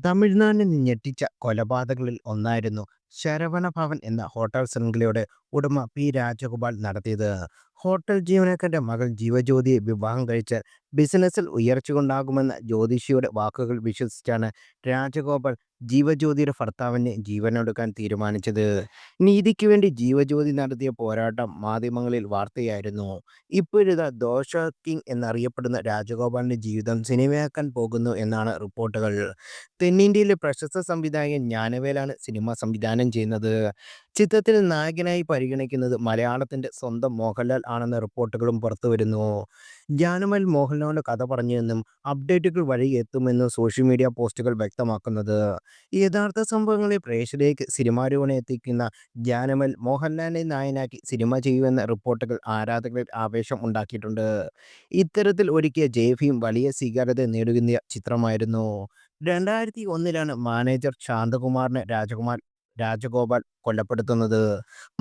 തമിഴ്നാടിനെ ഞെട്ടിച്ച കൊലപാതകങ്ങളിൽ ഒന്നായിരുന്നു ശരവണ ഭവൻ എന്ന ഹോട്ടൽ ശൃംഖലയുടെ ഉടമ പി രാജഗോപാൽ നടത്തിയത്. ഹോട്ടൽ ജീവനക്കാരന്റെ മകൾ ജീവജ്യോതിയെ വിവാഹം കഴിച്ചാൽ ബിസിനസ്സിൽ ഉയർച്ചയുണ്ടാകുമെന്ന ജ്യോതിഷിയുടെ വാക്കുകൾ വിശ്വസിച്ചാണ് രാജഗോപാൽ ജീവജ്യോതിയുടെ ഭർത്താവിനെ ജീവനൊടുക്കാൻ തീരുമാനിച്ചത്. നീതിക്ക് വേണ്ടി ജീവജ്യോതി നടത്തിയ പോരാട്ടം മാധ്യമങ്ങളിൽ വാർത്തയായിരുന്നു. ഇപ്പോഴിതാ ദോഷ കിങ് എന്നറിയപ്പെടുന്ന രാജഗോപാലിന്റെ ജീവിതം സിനിമയാക്കാൻ പോകുന്നു എന്നാണ് റിപ്പോർട്ടുകൾ. തെന്നിന്ത്യയിലെ പ്രശസ്ത സംവിധായകൻ ജ്ഞാനവേലാണ് സിനിമ സംവിധാനം ചെയ്യുന്നത്. ചിത്രത്തിൽ നായകനായി പരിഗണിക്കുന്നത് മലയാളത്തിന്റെ സ്വന്തം മോഹൻലാൽ ആണെന്ന റിപ്പോർട്ടുകളും പുറത്തുവരുന്നു. ജ്ഞാനവേൽ മോഹൻലാലിന്റെ കഥ പറഞ്ഞെന്നും അപ്ഡേറ്റുകൾ വഴി എത്തുമെന്നും സോഷ്യൽ മീഡിയ പോസ്റ്റുകൾ വ്യക്തമാക്കുന്നത്. യഥാർത്ഥ സംഭവങ്ങളെ പ്രേക്ഷകരിലേക്ക് സിനിമാരൂപനെ എത്തിക്കുന്ന ജ്ഞാനവേൽ മോഹൻലാലിനെ നായകനാക്കി സിനിമ ചെയ്യുമെന്ന റിപ്പോർട്ടുകൾ ആരാധകരിൽ ആവേശം ഉണ്ടാക്കിയിട്ടുണ്ട്. ഇത്തരത്തിൽ ഒരുക്കിയ ജയഭീം വലിയ സ്വീകാര്യത നേടുന്ന ചിത്രമായിരുന്നു. 2001-ലാണ് മാനേജർ ശാന്തകുമാറിനെ രാജഗോപാൽ കൊലപ്പെടുത്തുന്നത്.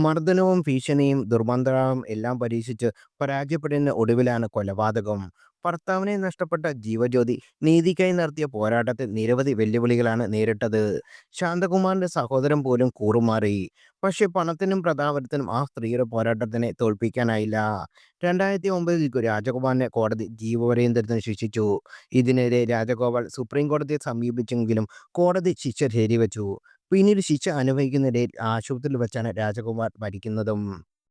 മർദ്ദനവും ഭീഷണിയും ദുർമന്ത്രവും എല്ലാം പരീക്ഷിച്ച് പരാജയപ്പെടുന്ന ഒടുവിലാണ് കൊലപാതകം. ഭർത്താവിനെ നഷ്ടപ്പെട്ട ജീവജ്യോതി നീതിക്കായി നടത്തിയ പോരാട്ടത്തിൽ നിരവധി വെല്ലുവിളികളാണ് നേരിട്ടത്. ശാന്തകുമാറിന്റെ സഹോദരൻ പോലും കൂറുമാറി. പക്ഷേ പണത്തിനും പ്രതാപത്തിനും ആ സ്ത്രീയുടെ പോരാട്ടത്തിനെ തോൽപ്പിക്കാനായില്ല. 2009-ൽ രാജഗോപാലിനെ കോടതി ജീവപര്യന്തത്തിന് ശിക്ഷിച്ചു. ഇതിനെതിരെ രാജഗോപാൽ സുപ്രീം കോടതിയെ സമീപിച്ചെങ്കിലും കോടതി ശിക്ഷ ശരിവച്ചു. പിന്നീട് ശിക്ഷ അനുഭവിക്കുന്നതിനിടയിൽ ആശുപത്രിയിൽ വെച്ചാണ് രാജകുമാർ മരിക്കുന്നതും.